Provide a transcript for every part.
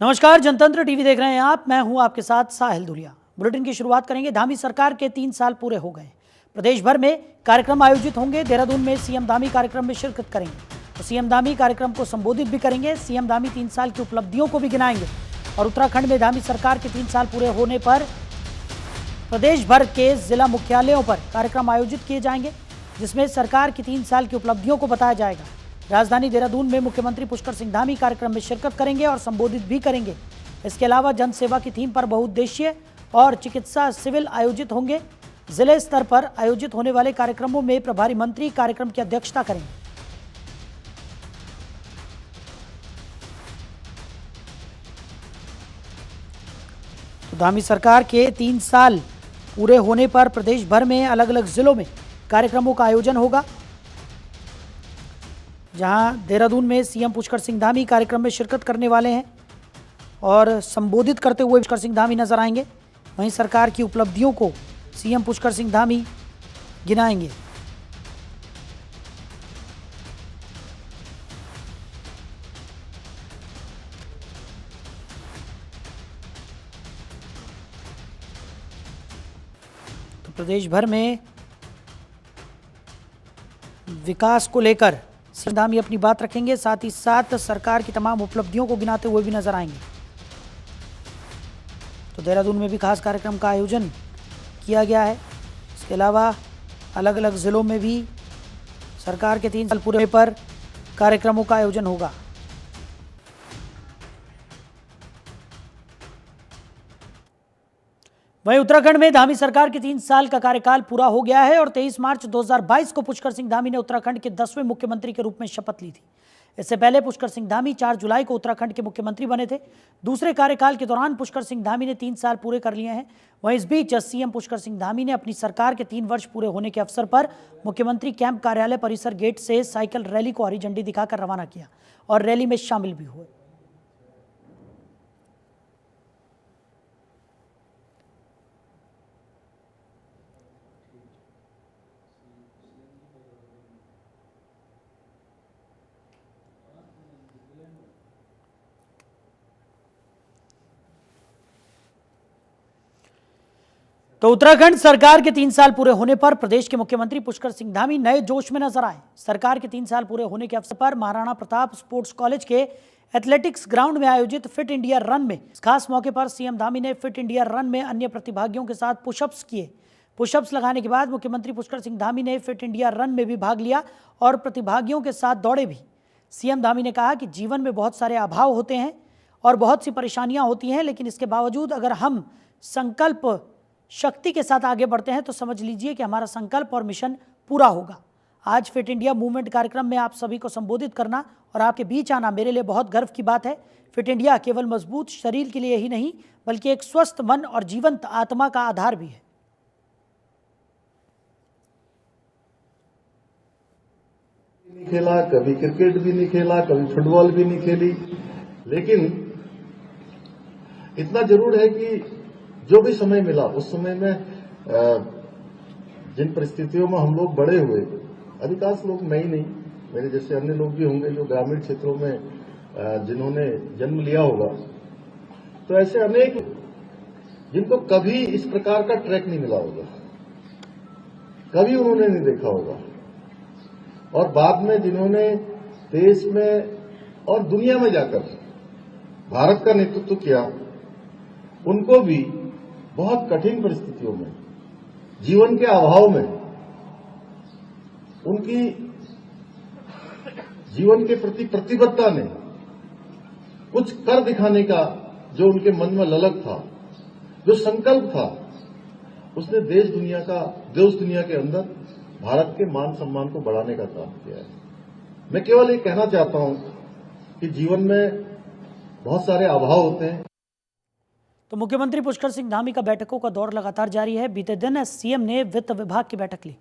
नमस्कार, जनतंत्र टीवी देख रहे हैं आप। मैं हूं आपके साथ साहिल दुलिया। बुलेटिन की शुरुआत करेंगे। धामी सरकार के 3 साल पूरे हो गए। प्रदेश भर में कार्यक्रम आयोजित होंगे। देहरादून में सीएम धामी कार्यक्रम में शिरकत करेंगे तो सीएम धामी कार्यक्रम को संबोधित भी करेंगे। सीएम धामी 3 साल की उपलब्धियों को भी गिनाएंगे और उत्तराखंड में धामी सरकार के 3 साल पूरे होने पर प्रदेश भर के जिला मुख्यालयों पर कार्यक्रम आयोजित किए जाएंगे, जिसमें सरकार की 3 साल की उपलब्धियों को बताया जाएगा। राजधानी देहरादून में मुख्यमंत्री पुष्कर सिंह धामी कार्यक्रम में शिरकत करेंगे और संबोधित भी करेंगे। इसके अलावा जन सेवा की थीम पर बहुउद्देशीय और चिकित्सा सिविल आयोजित होंगे। जिले स्तर पर आयोजित होने वाले कार्यक्रमों में प्रभारी मंत्री कार्यक्रम की अध्यक्षता करेंगे। तो धामी सरकार के 3 साल पूरे होने पर प्रदेश भर में अलग अलग जिलों में कार्यक्रमों का आयोजन होगा, जहां देहरादून में सीएम पुष्कर सिंह धामी कार्यक्रम में शिरकत करने वाले हैं और संबोधित करते हुए पुष्कर सिंह धामी नजर आएंगे। वहीं सरकार की उपलब्धियों को सीएम पुष्कर सिंह धामी गिनाएंगे। तो प्रदेश भर में विकास को लेकर सीएम धामी अपनी बात रखेंगे, साथ ही साथ सरकार की तमाम उपलब्धियों को गिनाते हुए भी नजर आएंगे। तो देहरादून में भी खास कार्यक्रम का आयोजन किया गया है। इसके अलावा अलग अलग जिलों में भी सरकार के 3 साल पूरे पर कार्यक्रमों का आयोजन होगा। वहीं उत्तराखंड में धामी सरकार के 3 साल का कार्यकाल पूरा हो गया है और 23 मार्च 2022 को पुष्कर सिंह धामी ने उत्तराखंड के 10वें मुख्यमंत्री के रूप में शपथ ली थी। इससे पहले पुष्कर सिंह धामी 4 जुलाई को उत्तराखंड के मुख्यमंत्री बने थे। दूसरे कार्यकाल के दौरान पुष्कर सिंह धामी ने 3 साल पूरे कर लिए हैं। वहीं इस बीच सीएम पुष्कर सिंह धामी ने अपनी सरकार के 3 वर्ष पूरे होने के अवसर पर मुख्यमंत्री कैंप कार्यालय परिसर गेट से साइकिल रैली को हरी झंडी दिखाकर रवाना किया और रैली में शामिल भी हुए। तो उत्तराखंड सरकार के 3 साल पूरे होने पर प्रदेश के मुख्यमंत्री पुष्कर सिंह धामी नए जोश में नजर आए। सरकार के 3 साल पूरे होने के अवसर पर महाराणा प्रताप स्पोर्ट्स कॉलेज के एथलेटिक्स ग्राउंड में आयोजित फिट इंडिया रन में खास मौके पर सीएम धामी ने फिट इंडिया रन में अन्य प्रतिभागियों के साथ पुशअप्स किए। पुशअप्स लगाने के बाद मुख्यमंत्री पुष्कर सिंह धामी ने फिट इंडिया रन में भी भाग लिया और प्रतिभागियों के साथ दौड़े भी। सीएम धामी ने कहा कि जीवन में बहुत सारे अभाव होते हैं और बहुत सी परेशानियां होती हैं, लेकिन इसके बावजूद अगर हम संकल्प शक्ति के साथ आगे बढ़ते हैं तो समझ लीजिए कि हमारा संकल्प और मिशन पूरा होगा। आज फिट इंडिया मूवमेंट कार्यक्रम में आप सभी को संबोधित करना और आपके बीच आना मेरे लिए बहुत गर्व की बात है। फिट इंडिया केवल मजबूत शरीर के लिए ही नहीं, बल्कि एक स्वस्थ मन और जीवंत आत्मा का आधार भी है। नहीं खेला, कभी क्रिकेट भी नहीं खेला, कभी फुटबॉल भी नहीं खेली, लेकिन इतना जरूर है कि जो भी समय मिला उस समय में जिन परिस्थितियों में हम लोग बड़े हुए, अधिकांश लोग, मैं ही नहीं, मेरे जैसे अन्य लोग भी होंगे जो ग्रामीण क्षेत्रों में जिन्होंने जन्म लिया होगा, तो ऐसे अनेक जिनको कभी इस प्रकार का ट्रैक नहीं मिला होगा, कभी उन्होंने नहीं देखा होगा, और बाद में जिन्होंने देश में और दुनिया में जाकर भारत का नेतृत्व किया, उनको भी बहुत कठिन परिस्थितियों में, जीवन के अभाव में, उनकी जीवन के प्रति प्रतिबद्धता ने कुछ कर दिखाने का जो उनके मन में ललक था, जो संकल्प था, उसने देश दुनिया के अंदर भारत के मान सम्मान को बढ़ाने का काम किया है। मैं केवल ये कहना चाहता हूं कि जीवन में बहुत सारे अभाव होते हैं। तो मुख्यमंत्री पुष्कर सिंह धामी का बैठकों का दौर लगातार जारी है। बीते दिन सीएम ने वित्त विभाग की बैठक ली।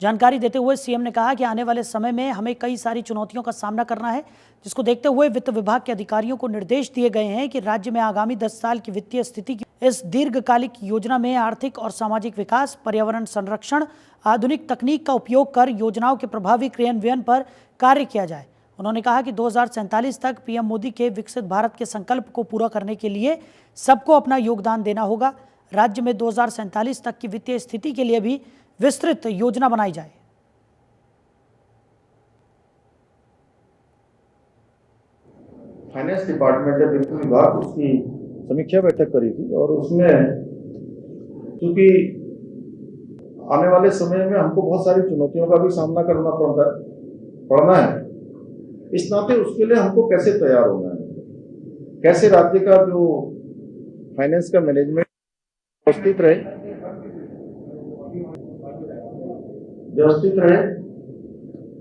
जानकारी देते हुए सीएम ने कहा कि आने वाले समय में हमें कई सारी चुनौतियों का सामना करना है, जिसको देखते हुए वित्त विभाग के अधिकारियों को निर्देश दिए गए हैं कि राज्य में आगामी 10 साल की वित्तीय स्थिति की इस दीर्घकालिक योजना में आर्थिक और सामाजिक विकास, पर्यावरण संरक्षण, आधुनिक तकनीक का उपयोग कर योजनाओं के प्रभावी क्रियान्वयन पर कार्य किया जाए। उन्होंने कहा कि 2047 तक पीएम मोदी के विकसित भारत के संकल्प को पूरा करने के लिए सबको अपना योगदान देना होगा। राज्य में 2047 तक की वित्तीय स्थिति के लिए भी विस्तृत योजना बनाई जाए। फाइनेंस डिपार्टमेंट या वित्त विभाग उसकी समीक्षा बैठक करी थी और उसमें क्योंकि आने वाले समय में हमको बहुत सारी चुनौतियों का भी सामना करना पड़ना है, इस नाते उसके लिए हमको कैसे तैयार होना है, कैसे राज्य का जो फाइनेंस का मैनेजमेंट व्यवस्थित रहे,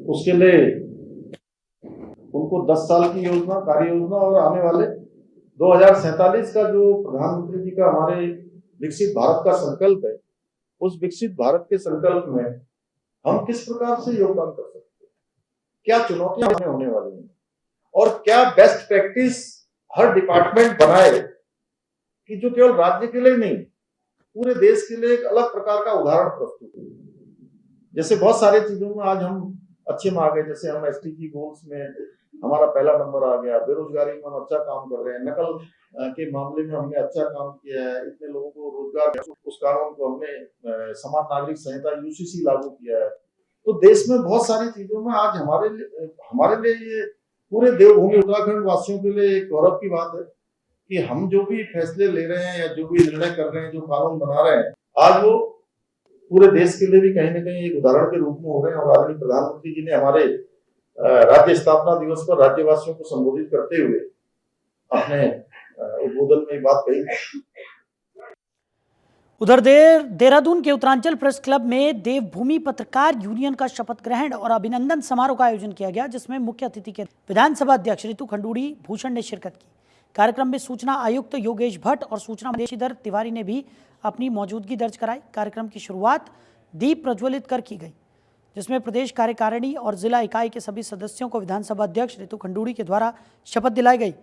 उसके लिए उनको 10 साल की योजना, कार्य योजना और आने वाले 2047 का जो प्रधानमंत्री जी का हमारे विकसित भारत का संकल्प है, उस विकसित भारत के संकल्प में हम किस प्रकार से योगदान कर सकते हैं, क्या चुनौतियां हमें होने वाली हैं और क्या बेस्ट प्रैक्टिस हर डिपार्टमेंट बनाए कि जो केवल राज्य के लिए नहीं, पूरे देश के लिए एक अलग प्रकार का उदाहरण प्रस्तुत हो। जैसे बहुत सारी चीजों में आज हम अच्छे में आ गए, जैसे हम एसडीजी गोल्स में हमारा पहला नंबर आ गया, बेरोजगारी में हम अच्छा काम कर रहे हैं, नकल के मामले में हमने अच्छा काम किया है, इतने लोगों को रोजगार, उस कानून को हमने समान नागरिक संहिता यूसीसी लागू किया है। तो देश में बहुत सारी चीजों में आज हमारे लिए ये पूरे देवभूमि उत्तराखंड वासियों के लिए एक गौरव की बात है कि हम जो भी फैसले ले रहे हैं या जो भी निर्णय कर रहे हैं, जो कानून बना रहे हैं, आज वो पूरे देश के लिए भी कहीं न कहीं एक उदाहरण के रूप में हो रहे हैं। और आदरणीय प्रधानमंत्री जी ने हमारे राज्य स्थापना दिवस पर राज्यवासियों को संबोधित करते हुए अपने उद्बोधन में बात कही। उधर देहरादून के उत्तरांचल प्रेस क्लब में देवभूमि पत्रकार यूनियन का शपथ ग्रहण और अभिनंदन समारोह का आयोजन किया गया, जिसमें मुख्य अतिथि के विधानसभा अध्यक्ष रितु खंडूड़ी भूषण ने शिरकत की। कार्यक्रम में सूचना आयुक्त योगेश भट्ट और सूचना मंत्री तिवारी ने भी अपनी मौजूदगी दर्ज कराई। कार्यक्रम की शुरुआत दीप प्रज्वलित कर की गई, जिसमें प्रदेश कार्यकारिणी और जिला इकाई के सभी सदस्यों को विधानसभा अध्यक्ष रितु खंडूड़ी के द्वारा शपथ दिलाई गई।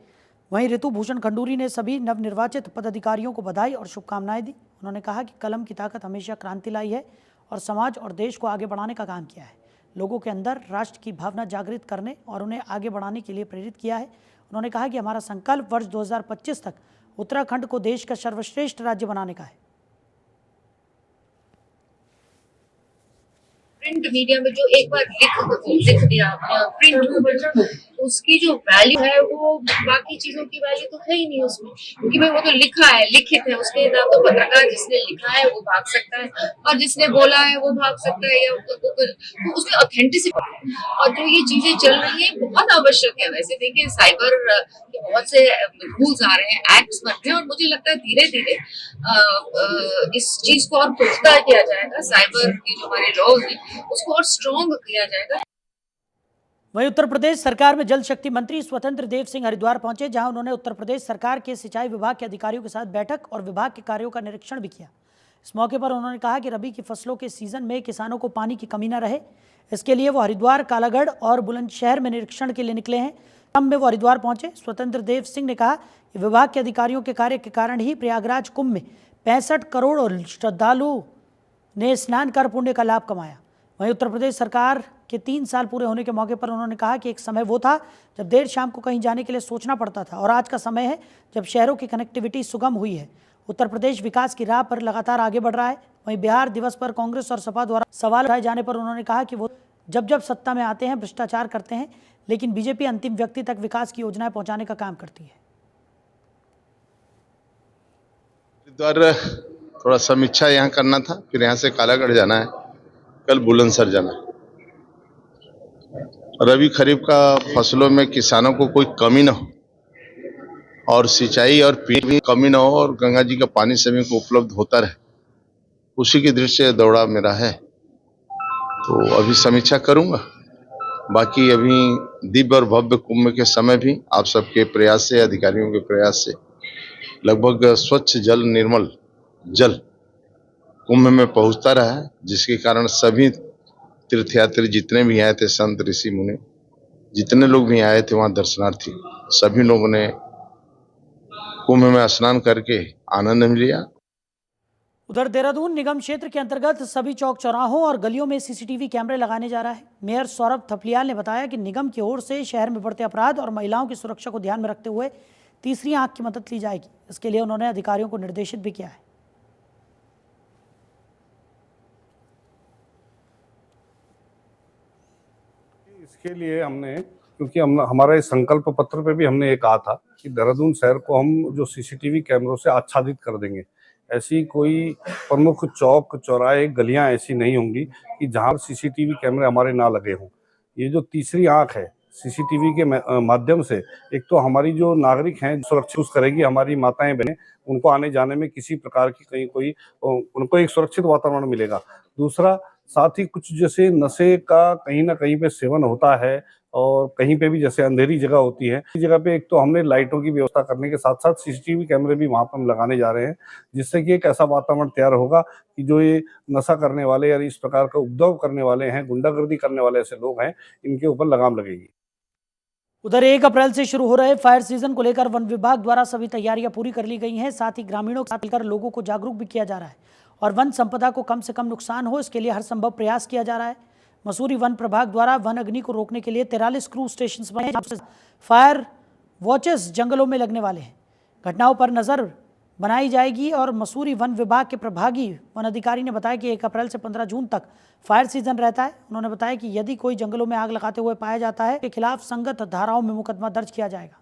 वहीं रितु भूषण खंडूरी ने सभी नवनिर्वाचित पदाधिकारियों को बधाई और शुभकामनाएं दी। उन्होंने कहा कि कलम की ताकत हमेशा क्रांति लाई है और समाज और देश को आगे बढ़ाने का काम किया है। लोगों के अंदर राष्ट्र की भावना जागृत करने और उन्हें आगे बढ़ाने के लिए प्रेरित किया है। उन्होंने कहा कि हमारा संकल्प वर्ष 2025 तक उत्तराखंड को देश का सर्वश्रेष्ठ राज्य बनाने का है। प्रिंट मीडिया में जो एक बार लिख दिया प्रिंट, उसकी जो वैल्यू है वो बाकी चीजों की वैल्यू तो है ही नहीं उसमें, क्योंकि भाई वो तो लिखा है, लिखित है, उसके हिसाब तो पत्रकार जिसने लिखा है वो भाग सकता है और जिसने बोला है वो भाग सकता है, या तो उसमें ऑथेंटिसिटी। और जो ये चीजें चल रही है बहुत आवश्यक है। वैसे देखिए साइबर के बहुत से रूल्स आ रहे हैं, एक्ट्स बन रहे हैं और मुझे लगता है धीरे धीरे इस चीज को और पुख्ता किया जाएगा। साइबर के जो हमारे लॉज हैं उसको और स्ट्रॉन्ग किया जाएगा। वहीं उत्तर प्रदेश सरकार में जल शक्ति मंत्री स्वतंत्र देव सिंह हरिद्वार पहुंचे, जहां उन्होंने उत्तर प्रदेश सरकार के सिंचाई विभाग के अधिकारियों के साथ बैठक और विभाग के कार्यों का निरीक्षण भी किया। इस मौके पर उन्होंने कहा कि रबी की फसलों के सीजन में किसानों को पानी की कमी न रहे, इसके लिए वो हरिद्वार, कालागढ़ और बुलंदशहर में निरीक्षण के लिए निकले हैं। क्रम में वो हरिद्वार पहुंचे। स्वतंत्र देव सिंह ने कहा कि विभाग के अधिकारियों के कार्य के कारण ही प्रयागराज कुंभ में 65 करोड़ और श्रद्धालु ने स्नान कर पुण्य का लाभ कमाया। वहीं उत्तर प्रदेश सरकार के 3 साल पूरे होने के मौके पर उन्होंने कहा कि एक समय वो था जब देर शाम को कहीं जाने के लिए सोचना पड़ता था और आज का समय है जब शहरों की कनेक्टिविटी सुगम हुई है। उत्तर प्रदेश विकास की राह पर लगातार आगे बढ़ रहा है। वहीं बिहार दिवस पर कांग्रेस और सपा द्वारा सवाल उठाए जाने पर उन्होंने कहा कि वो जब सत्ता में आते हैं भ्रष्टाचार करते हैं, लेकिन बीजेपी अंतिम व्यक्ति तक विकास की योजनाएं पहुंचाने का काम करती है। थोड़ा समीक्षा यहाँ करना था, फिर यहाँ से कालागढ़ जाना है, कल बुलंदशहर जाना है। रबी खरीफ का फसलों में किसानों को कोई कमी न हो और सिंचाई और पीने में कमी न हो और गंगा जी का पानी सभी को उपलब्ध होता रहे, उसी की दृष्टि से दौड़ा मेरा है। तो अभी समीक्षा करूंगा। बाकी अभी दिव्य और भव्य कुंभ के समय भी आप सबके प्रयास से, अधिकारियों के प्रयास से लगभग स्वच्छ जल, निर्मल जल कुंभ में पहुंचता रहा है, जिसके कारण सभी तीर्थयात्री जितने भी आए थे, संत ऋषि मुनि जितने लोग भी आए थे वहां दर्शनार्थी, सभी लोगों ने कुंभ में स्नान करके आनंद लिया। उधर देहरादून निगम क्षेत्र के अंतर्गत सभी चौक चौराहों और गलियों में सीसीटीवी कैमरे लगाने जा रहा है। मेयर सौरभ थपलियाल ने बताया कि निगम की ओर से शहर में बढ़ते अपराध और महिलाओं की सुरक्षा को ध्यान में रखते हुए तीसरी आंख की मदद ली जाएगी। इसके लिए उन्होंने अधिकारियों को निर्देशित भी किया है। इसके लिए हमने, क्योंकि हमारे संकल्प पत्र पे भी हमने ये कहा था कि देहरादून शहर को हम जो सीसीटीवी कैमरों से आच्छादित कर देंगे। ऐसी कोई प्रमुख चौक चौराहे गलियां ऐसी नहीं होंगी कि जहां सीसीटीवी कैमरे हमारे ना लगे हों। ये जो तीसरी आंख है सीसीटीवी के माध्यम से, एक तो हमारी जो नागरिक हैं सुरक्षित करेगी, हमारी माताएं बहनें, उनको आने जाने में किसी प्रकार की कहीं कोई उनको एक सुरक्षित वातावरण मिलेगा। दूसरा, साथ ही कुछ जैसे नशे का कहीं ना कहीं पे सेवन होता है और कहीं पे भी जैसे अंधेरी जगह होती है, इस जगह पे एक तो हमने लाइटों की व्यवस्था करने के साथ साथ सीसीटीवी कैमरे भी वहां पर हम लगाने जा रहे हैं, जिससे कि एक ऐसा वातावरण तैयार होगा कि जो ये नशा करने वाले या इस प्रकार का उपद्रव करने वाले हैं, गुंडागर्दी करने वाले ऐसे लोग हैं, इनके ऊपर लगाम लगेगी। उधर 1 अप्रैल से शुरू हो रहे फायर सीजन को लेकर वन विभाग द्वारा सभी तैयारियां पूरी कर ली गई हैं। साथ ही ग्रामीणों के साथ मिलकर लोगों को जागरूक भी किया जा रहा है और वन संपदा को कम से कम नुकसान हो, इसके लिए हर संभव प्रयास किया जा रहा है। मसूरी वन प्रभाग द्वारा वन अग्नि को रोकने के लिए 43 क्रूज स्टेशन बने, जहां फायर वॉचेस जंगलों में लगने वाले हैं। घटनाओं पर नजर बनाई जाएगी और मसूरी वन विभाग के प्रभागी वन अधिकारी ने बताया कि 1 अप्रैल से 15 जून तक फायर सीजन रहता है। उन्होंने बताया कि यदि कोई जंगलों में आग लगाते हुए पाया जाता है, के खिलाफ संगत धाराओं में मुकदमा दर्ज किया जाएगा।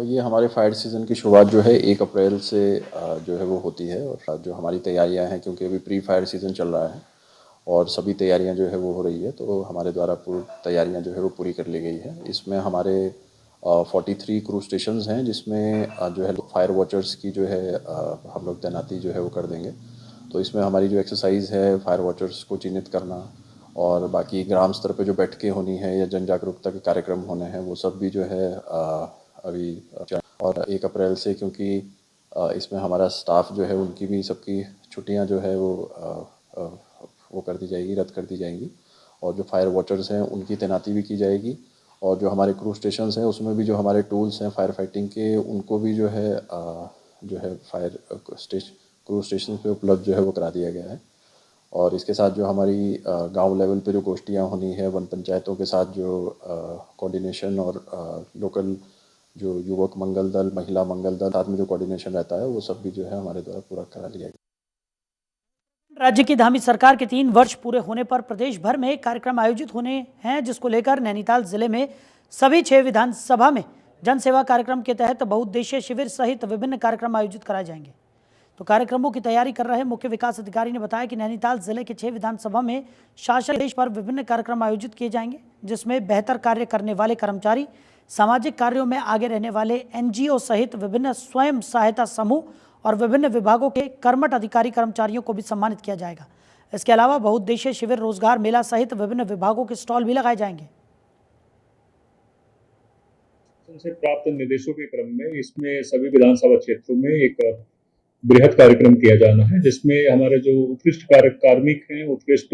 ये हमारे फायर सीज़न की शुरुआत जो है 1 अप्रैल से जो है वो होती है, और जो हमारी तैयारियां हैं, क्योंकि अभी प्री फायर सीज़न चल रहा है और सभी तैयारियां जो है वो हो रही है, तो हमारे द्वारा पूरी तैयारियां जो है वो पूरी कर ली गई है। इसमें हमारे 43 क्रूज स्टेशंस हैं, जिसमें जो है फायर वॉचर्स की जो है हम लोग तैनाती जो है वो कर देंगे। तो इसमें हमारी जो एक्सरसाइज है फायर वॉचर्स को चिन्हित करना और बाकी ग्राम स्तर पे जो बैठकें होनी है या जन जागरूकता के कार्यक्रम होने हैं, वो सब भी जो है अभी। और 1 अप्रैल से, क्योंकि इसमें हमारा स्टाफ जो है उनकी भी सबकी छुट्टियां जो है वो कर दी जाएगी, रद्द कर दी जाएंगी, और जो फायर वॉचर्स हैं उनकी तैनाती भी की जाएगी। और जो हमारे क्रूज स्टेशंस हैं उसमें भी जो हमारे टूल्स हैं फायर फाइटिंग के, उनको भी जो है फायर क्रूज स्टेशन पे उपलब्ध जो है वो करा दिया गया है। और इसके साथ जो हमारी गांव लेवल पे जो गोष्ठियाँ होनी है वन पंचायतों के साथ, जो कोऑर्डिनेशन और लोकल जो युवक मंगल दल, महिला मंगल दल, साथ में जो कोऑर्डिनेशन रहता है, वो सब भी जो है हमारे द्वारा पूरा करा लिया गया। राज्य की धामी सरकार के 3 वर्ष पूरे होने पर प्रदेश भर में कार्यक्रम आयोजित होने हैं, जिसको लेकर नैनीताल जिले में सभी 6 विधानसभा में जन सेवा कार्यक्रम के तहत बहुउद्देशीय शिविर सहित विभिन्न कार्यक्रम आयोजित कराए जाएंगे। तो कार्यक्रमों की तैयारी कर रहे मुख्य विकास अधिकारी ने बताया कि नैनीताल जिले के 6 विधानसभा में शासन देश पर विभिन्न कार्यक्रम आयोजित किए जाएंगे, जिसमें बेहतर कार्य करने वाले कर्मचारी, सामाजिक कार्यों में आगे रहने वाले एनजीओ सहित विभिन्न स्वयं सहायता समूह और विभिन्न विभागों के कर्मठ अधिकारी कर्मचारियों को भी सम्मानित किया जाएगा। इसके अलावा बहुउद्देशीय शिविर, रोजगार मेला सहित विभिन्न विभागों के स्टॉल भी लगाए जाएंगे। से प्राप्त निर्देशों के क्रम में इसमें सभी विधानसभा क्षेत्रों में एक बृहद कार्यक्रम किया जाना है, जिसमें हमारे जो उत्कृष्ट कार्मिक हैं, उत्कृष्ट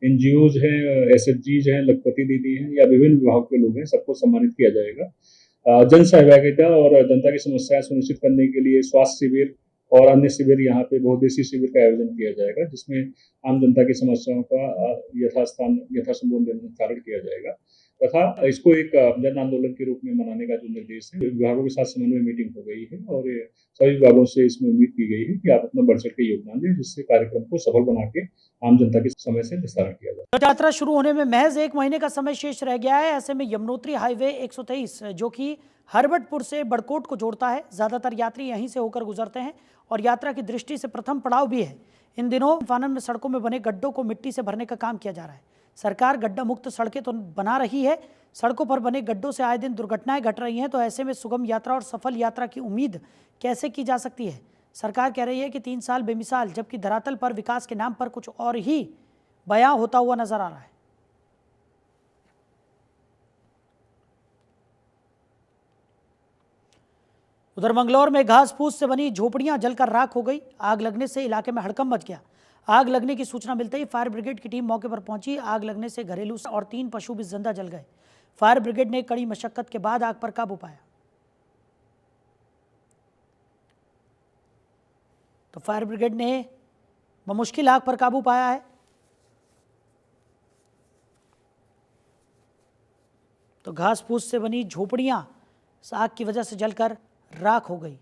एनजीओज हैं, एसएचजीज हैं, लखपति दीदी हैं या विभिन्न विभाग के लोग हैं, सबको सम्मानित किया जाएगा। जन सहभागिता और जनता की समस्याएं सुनिश्चित करने के लिए स्वास्थ्य शिविर और अन्य शिविर, यहाँ पे बहुउद्देशीय शिविर का आयोजन किया जाएगा, जिसमें आम जनता की समस्याओं का यथासंभव निस्तारण किया जाएगा। तथा इसको एक जन आंदोलन के रूप में मनाने का जो निर्देश है, विभागों के साथ समन्वय मीटिंग हो गई है और सभी विभागों से इसमें उम्मीद की गई है कि आप अपना बढ़ चढ़ के योगदान दें, जिससे कार्यक्रम को सफल बना के आम जनता के समय से निस्तारण किया जाए। रथ यात्रा शुरू होने में महज 1 महीने का समय शेष रह गया है। ऐसे में यमुनोत्री हाईवे 123 जो कि हरबटपुर से बड़कोट को जोड़ता है, ज्यादातर यात्री यहीं से होकर गुजरते हैं और यात्रा की दृष्टि से प्रथम पड़ाव भी है। इन दिनों फानन में सड़कों में बने गड्ढों को मिट्टी से भरने का काम किया जा रहा है। सरकार गड्ढा मुक्त सड़कें तो बना रही है, सड़कों पर बने गड्ढों से आए दिन दुर्घटनाएं घट रही हैं। तो ऐसे में सुगम यात्रा और सफल यात्रा की उम्मीद कैसे की जा सकती है? सरकार कह रही है कि 3 साल बेमिसाल, जबकि धरातल पर विकास के नाम पर कुछ और ही बयां होता हुआ नजर आ रहा है। उधर मंगलौर में घास फूस से बनी झोपड़ियां जलकर राख हो गई। आग लगने से इलाके में हड़कंप मच गया। आग लगने की सूचना मिलते ही फायर ब्रिगेड की टीम मौके पर पहुंची। आग लगने से घरेलू और 3 पशु भी जिंदा जल गए। फायर ब्रिगेड ने कड़ी मशक्कत के बाद आग पर काबू पाया। तो फायर ब्रिगेड ने बमुश्किल आग पर काबू पाया है। तो घास फूस से बनी झोपड़ियां आग की वजह से जलकर राख हो गई।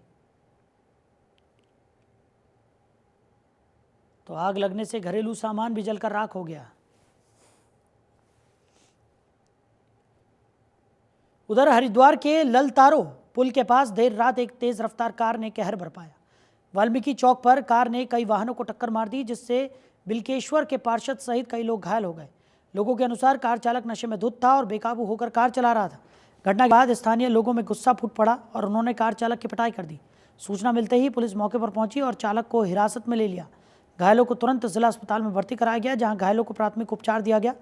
तो आग लगने से घरेलू सामान भी जलकर राख हो गया। उधर हरिद्वार के ललतारो पुल के पास देर रात एक तेज रफ्तार कार ने कहर बरपाया। वाल्मीकि चौक पर कार ने कई वाहनों को टक्कर मार दी, जिससे बिल्केश्वर के पार्षद सहित कई लोग घायल हो गए। लोगों के अनुसार कार चालक नशे में धुत था और बेकाबू होकर कार चला रहा था। घटना के बाद स्थानीय लोगों में गुस्सा फूट पड़ा और उन्होंने कार चालक की पिटाई कर दी। सूचना मिलते ही पुलिस मौके पर पहुंची और चालक को हिरासत में ले लिया। घायलों को तुरंत जिला अस्पताल में भर्ती कराया गया, जहां घायलों को प्राथमिक उपचार दिया गया।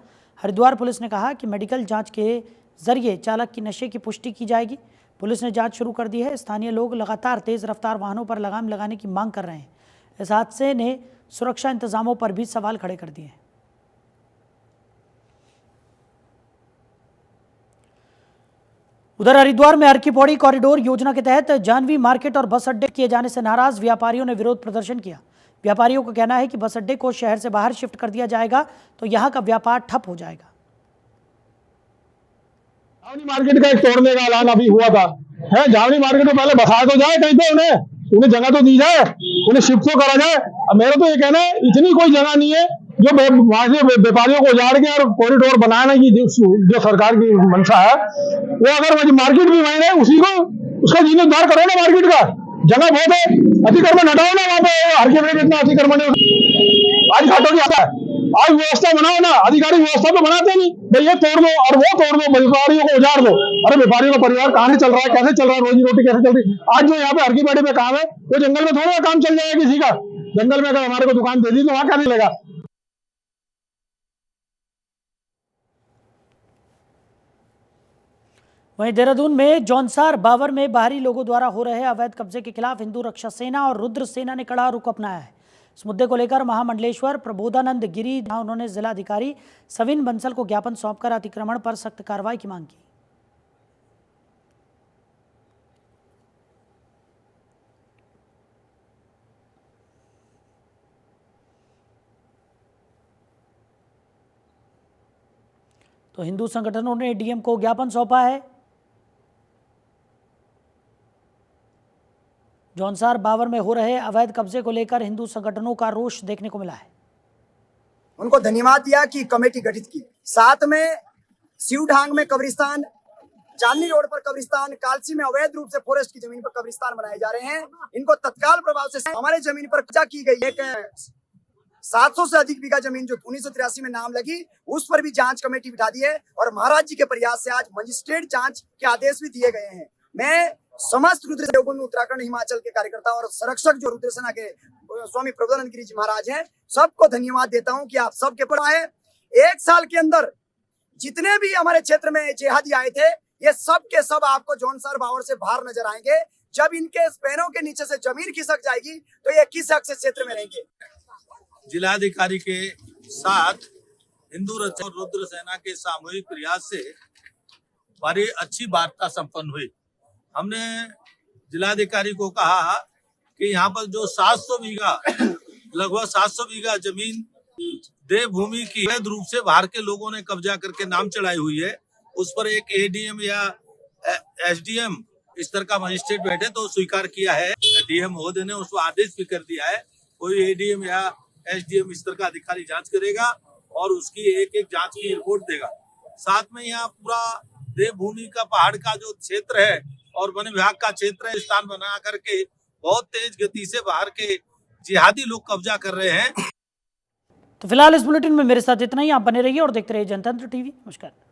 हरिद्वार पुलिस ने कहा कि मेडिकल जांच के जरिए चालक की नशे की पुष्टि की जाएगी। पुलिस ने जांच शुरू कर दी है। स्थानीय लोग लगातार तेज रफ्तार वाहनों पर लगाम लगाने की मांग कर रहे हैं। इस हादसे ने सुरक्षा इंतजामों पर भी सवाल खड़े कर दिए हैं। उधर हरिद्वार में हर की पौड़ी कॉरिडोर योजना के तहत जानवी मार्केट और बस अड्डे किए जाने से नाराज व्यापारियों ने विरोध प्रदर्शन किया। व्यापारियों का कहना है कि बस अड्डे को शहर से बाहर शिफ्ट कर दिया जाएगा तो यहां का व्यापार ठप हो जाएगा। झावनी मार्केट का एक तोड़ने का ऐलान अभी हुआ था, है झावनी मार्केट में पहले बसा तो जाए कहीं, तो उन्हें जगह तो दी जाए, उन्हें शिफ्ट तो करा जाए। अब मेरा तो ये कहना है इतनी कोई जगह नहीं है जो वहां से व्यापारियों को उजाड़ के और कॉरिडोर बनाने की जो सरकार की मंशा है, वो अगर मार्केट भी वहीं है उसी को उसका जीर्णोद्धार करो ना। मार्केट का जगह बहुत है, अतिक्रमण हटाओ ना वहां पे। हर के इतना अतिक्रमण है, आज घाटों की आता है। आज व्यवस्था बनाओ ना, अधिकारी व्यवस्था तो बनाते नहीं भाई, ये तोड़ दो और वो तोड़ दो, व्यापारियों को उजाड़ दो। अरे व्यापारियों का परिवार कहां से चल रहा है, कैसे चल रहा है, रोजी रोटी कैसे चल रही है। आज जो यहाँ पे हरकी पेड़ी पे काम है वो जंगल में थोड़ा काम चल जाएगा किसी का। जंगल में अगर हमारे को दुकान दे दी तो वहां क्या मिलेगा। वहीं देहरादून में जौनसार बावर में बाहरी लोगों द्वारा हो रहे अवैध कब्जे के खिलाफ हिंदू रक्षा सेना और रुद्र सेना ने कड़ा रुख अपनाया है। इस मुद्दे को लेकर महामंडलेश्वर प्रबोधानंद गिरी उन्होंने जिलाधिकारी सविन बंसल को ज्ञापन सौंपकर अतिक्रमण पर सख्त कार्रवाई की मांग की। तो हिंदू संगठनों ने डीएम को ज्ञापन सौंपा है। जौनसार बावर में हो रहे अवैध कब्जे को लेकर हिंदू संगठनों का रोष देखने को मिला है। उनको धन्यवाद दिया कि कमेटी गठित की। साथ में शिवढांग में कब्रिस्तान, चांदनी रोड पर कब्रिस्तान, कालसी में अवैध रूप से फॉरेस्ट की जमीन पर कब्रिस्तान बनाए जा रहे हैं। इनको तत्काल प्रभाव से हमारे जमीन पर कब्जा की गई है। 700 से अधिक बीघा जमीन जो 1983 में नाम लगी, उस पर भी जांच कमेटी बिठा दी है और महाराज जी के प्रयास से आज मजिस्ट्रेट जांच के आदेश भी दिए गए हैं। मैं समस्त रुद्र देवबंद उत्तराखंड हिमाचल के कार्यकर्ता और संरक्षक जो रुद्र सेना के स्वामी प्रबोधानंद गिरी जी महाराज हैं, सबको धन्यवाद देता हूं कि आप सबके पर आए। 1 साल के अंदर जितने भी हमारे क्षेत्र में जिहादी आए थे, ये सब के सब आपको जौनसार बावर से बाहर नजर आएंगे। जब इनके पैरों के नीचे से जमीन खिसक जाएगी तो ये किस हक से क्षेत्र में रहेंगे। जिलाधिकारी के साथ हिंदू रक्षा और रुद्र सेना के सामूहिक प्रयास से बड़ी अच्छी वार्ता संपन्न हुई। हमने जिलाधिकारी को कहा कि यहाँ पर जो 700 बीघा लगभग 700 बीघा जमीन देवभूमि की अवैध रूप से बाहर के लोगों ने कब्जा करके नाम चढ़ाई हुई है, उस पर एक एडीएम या एसडीएम इस तरह का मजिस्ट्रेट बैठे तो स्वीकार किया है। डीएम महोदय ने उसको आदेश भी कर दिया है, कोई एडीएम या एसडीएम इस तरह का अधिकारी जांच करेगा और उसकी एक एक जांच की रिपोर्ट देगा। साथ में यहाँ पूरा देवभूमि का पहाड़ का जो क्षेत्र है और वन विभाग का क्षेत्र है, स्थान बना करके बहुत तेज गति से बाहर के जिहादी लोग कब्जा कर रहे हैं। तो फिलहाल इस बुलेटिन में मेरे साथ इतना ही। आप बने रहिए और देखते रहिए जनतंत्र टीवी। नमस्कार।